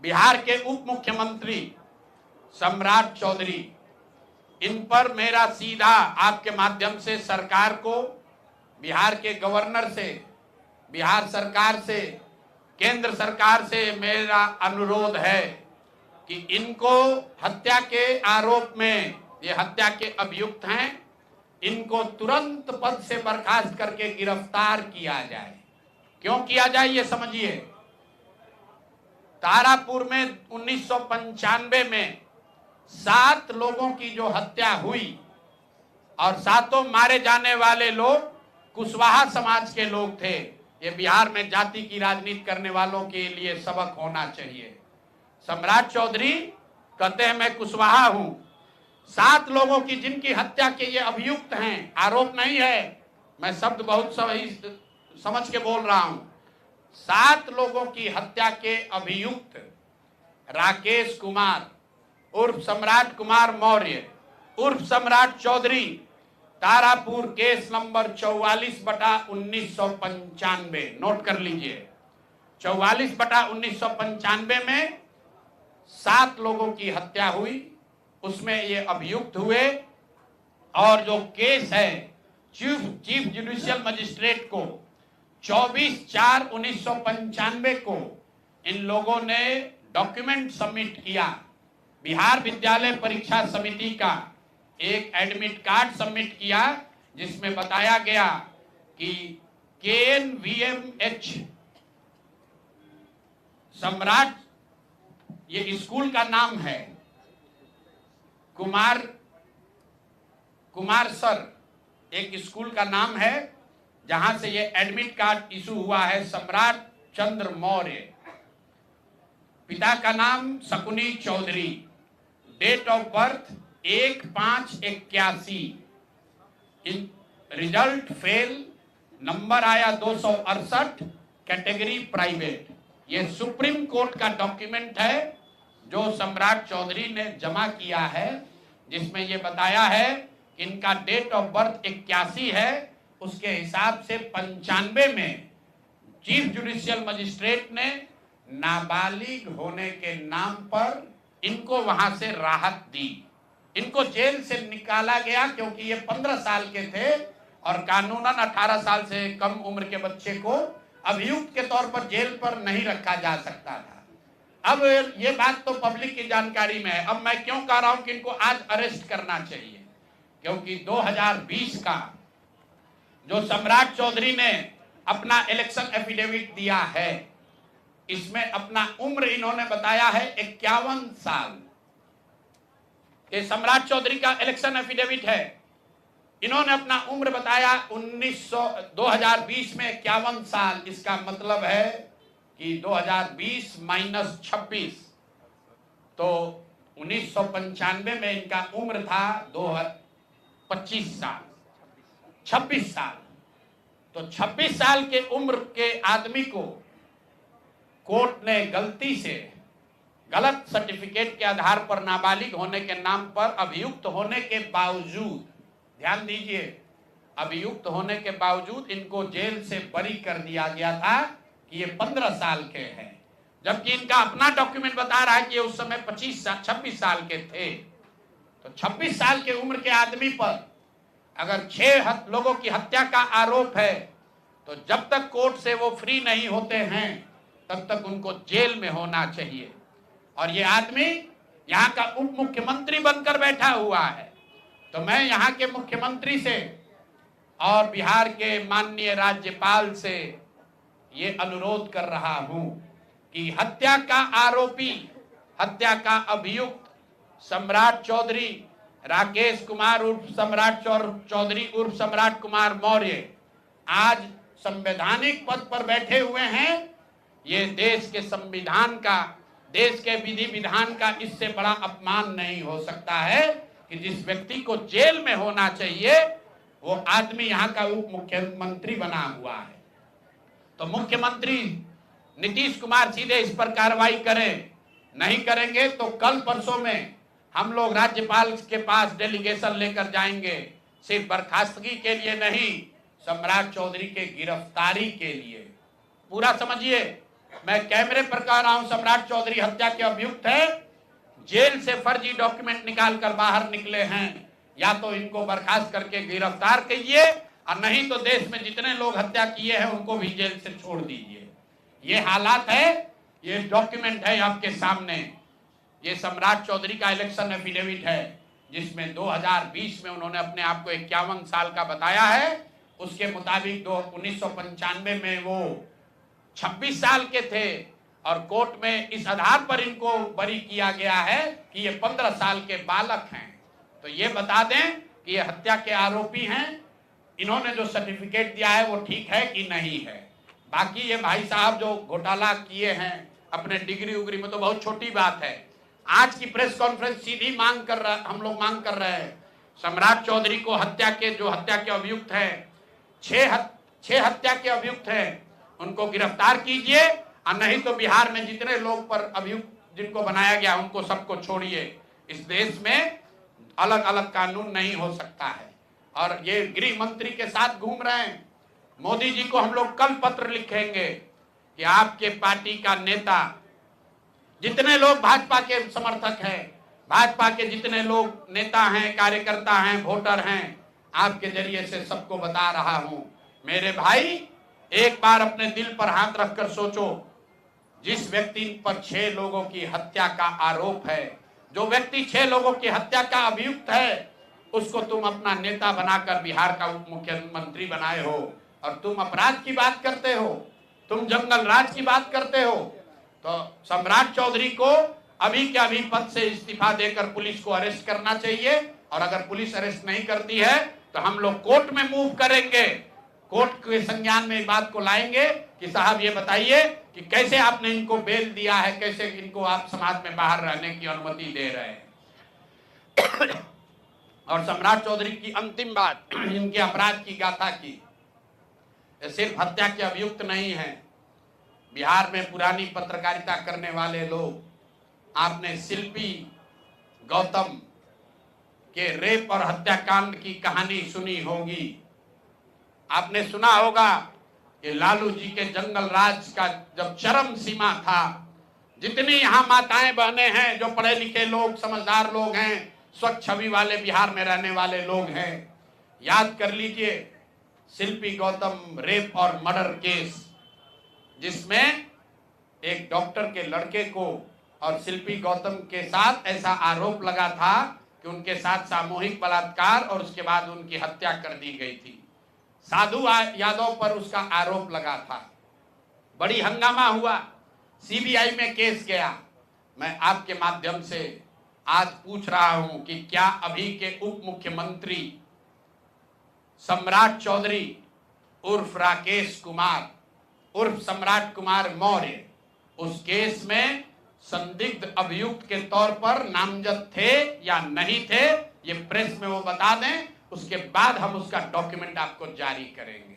बिहार के उप मुख्यमंत्री सम्राट चौधरी, इन पर मेरा सीधा आपके माध्यम से सरकार को, बिहार के गवर्नर से, बिहार सरकार से, केंद्र सरकार से मेरा अनुरोध है कि इनको हत्या के आरोप में, ये हत्या के अभियुक्त हैं, इनको तुरंत पद से बर्खास्त करके गिरफ्तार किया जाए। क्यों किया जाए ये समझिए। तारापुर में 1995 में 7 लोगों की जो हत्या हुई और 7 मारे जाने वाले लोग कुशवाहा समाज के लोग थे। ये बिहार में जाति की राजनीति करने वालों के लिए सबक होना चाहिए। सम्राट चौधरी कहते हैं मैं कुशवाहा हूं। 7 लोगों की जिनकी हत्या के ये अभियुक्त हैं, आरोप नहीं है, मैं शब्द बहुत सही समझ के बोल रहा हूं। 7 लोगों की हत्या के अभियुक्त राकेश कुमार उर्फ सम्राट कुमार मौर्य उर्फ Samrat Choudhary, Tarapur case number 44/1995, note कर लीजिए। 44/1995 में 7 लोगों की हत्या हुई, उसमें ये अभियुक्त हुए और जो केस है चीफ जुडिशियल मजिस्ट्रेट को 24/4/1995 को इन लोगों ने डॉक्यूमेंट सबमिट किया। बिहार विद्यालय परीक्षा समिति का एक एडमिट कार्ड सबमिट किया जिसमें बताया गया कि KNVMH सम्राट, ये स्कूल का नाम है, कुमार सर एक स्कूल का नाम है जहां से ये एडमिट कार्ड इशू हुआ है। सम्राट चंद्र मौर्य, पिता का नाम Shakuni Choudhary, date of birth 1/5/81, result fail, number आया 268, कैटेगरी प्राइवेट। ये सुप्रीम कोर्ट का डॉक्यूमेंट है जो सम्राट चौधरी ने जमा किया है, जिसमें ये बताया है कि इनका डेट ऑफ बर्थ 81 है। उसके हिसाब से 95 में चीफ जुडिशियल मजिस्ट्रेट ने नाबालिग होने के नाम पर इनको वहां से राहत दी। इनको जेल से निकाला गया क्योंकि ये 15 साल के थे और कानूनन 18 साल से कम उम्र के बच्चे को अभियुक्त के तौर पर जेल पर नहीं रखा जा सकता था। अब ये बात तो पब्लिक की जानकारी में है। अब मैं क्यों कह रहा हूं कि इनको आज अरेस्ट करना चाहिए, क्योंकि 2020 का जो सम्राट चौधरी ने अपना इलेक्शन एफिडेविट दिया है, इसमें अपना उम्र इन्होंने बताया है 51 साल। ये सम्राट चौधरी का इलेक्शन एफिडेविट है। इन्होंने अपना उम्र बताया 2020 में 51 साल। इसका मतलब है कि 2020 - 26, तो 1995 में इनका उम्र था 25 साल, 26 साल। तो 26 साल के उम्र के आदमी को कोर्ट ने गलती से गलत सर्टिफिकेट के आधार पर नाबालिग होने के नाम पर अभियुक्त होने के बावजूद, ध्यान दीजिए, अभियुक्त होने के बावजूद इनको जेल से बरी कर दिया गया था कि ये 15 साल के हैं, जबकि इनका अपना डॉक्यूमेंट बता रहा है कि ये उस समय 26 साल के थे। तो 26 साल के उम्र के आदमी पर अगर 6 लोगों की हत्या का आरोप है, तो जब तक कोर्ट से वो फ्री नहीं होते हैं तब तक उनको जेल में होना चाहिए। और ये आदमी यहाँ का उप मुख्यमंत्री बनकर बैठा हुआ है। तो मैं यहाँ के मुख्यमंत्री से और बिहार के माननीय राज्यपाल से ये अनुरोध कर रहा हूं कि हत्या का आरोपी, हत्या का अभियुक्त सम्राट चौधरी, राकेश कुमार उर्फ सम्राट चौधरी उर्फ सम्राट कुमार मौर्य आज संवैधानिक पद पर बैठे हुए हैं। ये देश के संविधान का, देश के विधि विधान का इससे बड़ा अपमान नहीं हो सकता है कि जिस व्यक्ति को जेल में होना चाहिए वो आदमी यहाँ का उप मुख्यमंत्री बना हुआ है। तो मुख्यमंत्री नीतीश कुमार सीधे इस पर कार्रवाई करें। नहीं करेंगे तो कल परसों में हम लोग राज्यपाल के पास डेलीगेशन लेकर जाएंगे, सिर्फ बर्खास्तगी के लिए नहीं, सम्राट चौधरी के गिरफ्तारी के लिए। पूरा समझिए, मैं कैमरे पर कह रहा हूं, सम्राट चौधरी हत्या के अभियुक्त है, जेल से फर्जी डॉक्यूमेंट निकाल कर बाहर निकले हैं। या तो इनको बर्खास्त करके गिरफ्तार कीजिए और नहीं तो देश में जितने लोग हत्या किए हैं उनको भी जेल से छोड़ दीजिए। ये हालात है, ये डॉक्यूमेंट है आपके सामने। ये सम्राट चौधरी का इलेक्शन एफिडेविट है, जिसमें 2020 में उन्होंने अपने आप को 51 साल का बताया है। उसके मुताबिक 1995 में वो 26 साल के थे और कोर्ट में इस आधार पर इनको बरी किया गया है कि ये 15 साल के बालक हैं। तो ये बता दें कि ये हत्या के आरोपी हैं। इन्होंने जो सर्टिफिकेट दिया है वो ठीक है कि नहीं है। बाकी ये भाई साहब जो घोटाला किए हैं अपने डिग्री उग्री में, तो बहुत छोटी बात है। आज की प्रेस कॉन्फ्रेंस सीधी हम लोग मांग कर रहे हैं, सम्राट चौधरी को हत्या के अभियुक्त हैं, 6 हत्या के अभियुक्त हैं, उनको गिरफ्तार कीजिए और नहीं तो बिहार में जितने लोग पर अभियुक्त जिनको बनाया गया उनको सबको छोड़िए। इस देश में अलग अलग कानून नहीं हो सकता है। और ये गृह मंत्री के साथ घूम रहे हैं। मोदी जी को हम लोग कल पत्र लिखेंगे कि आपके पार्टी का नेता, जितने लोग भाजपा के समर्थक हैं, भाजपा के जितने लोग नेता हैं, कार्यकर्ता हैं, वोटर हैं, आपके जरिए से सबको बता रहा हूं, मेरे भाई एक बार अपने दिल पर हाथ रखकर सोचो। जिस व्यक्ति पर 6 लोगों की हत्या का आरोप है, जो व्यक्ति 6 लोगों की हत्या का अभियुक्त है, उसको तुम अपना नेता बनाकर बिहार का उप मुख्यमंत्री बनाए हो और तुम अपराध की बात करते हो, तुम जंगल राज की बात करते हो। तो सम्राट चौधरी को अभी के अभी पद से इस्तीफा देकर पुलिस को अरेस्ट करना चाहिए। और अगर पुलिस अरेस्ट नहीं करती है तो हम लोग कोर्ट में मूव करेंगे, कोर्ट के संज्ञान में बात को लाएंगे कि साहब ये बताइए कि कैसे आपने इनको बेल दिया है, कैसे इनको आप समाज में बाहर रहने की अनुमति दे रहे हैं। और सम्राट चौधरी की अंतिम बात, इनके अपराध की गाथा की, सिर्फ हत्या के अभियुक्त नहीं है। बिहार में पुरानी पत्रकारिता करने वाले लोग, आपने शिल्पी गौतम के रेप और हत्याकांड की कहानी सुनी होगी। आपने सुना होगा कि लालू जी के जंगल राज का जब चरम सीमा था, जितनी यहाँ माताएं बहनें हैं, जो पढ़े लिखे लोग, समझदार लोग हैं, स्वच्छ छवि वाले बिहार में रहने वाले लोग हैं, याद कर लीजिए शिल्पी गौतम रेप और मर्डर केस, जिसमें एक डॉक्टर के लड़के को और शिल्पी गौतम के साथ ऐसा आरोप लगा था कि उनके साथ सामूहिक बलात्कार और उसके बाद उनकी हत्या कर दी गई थी। साधु यादव पर उसका आरोप लगा था, बड़ी हंगामा हुआ, सीबीआई में केस गया। मैं आपके माध्यम से आज पूछ रहा हूं कि क्या अभी के उप मुख्यमंत्री सम्राट चौधरी उर्फ राकेश कुमार उर्फ सम्राट कुमार मौर्य उस केस में संदिग्ध अभियुक्त के तौर पर नामजद थे या नहीं थे, ये प्रेस में वो बता दें, उसके बाद हम उसका डॉक्यूमेंट आपको जारी करेंगे।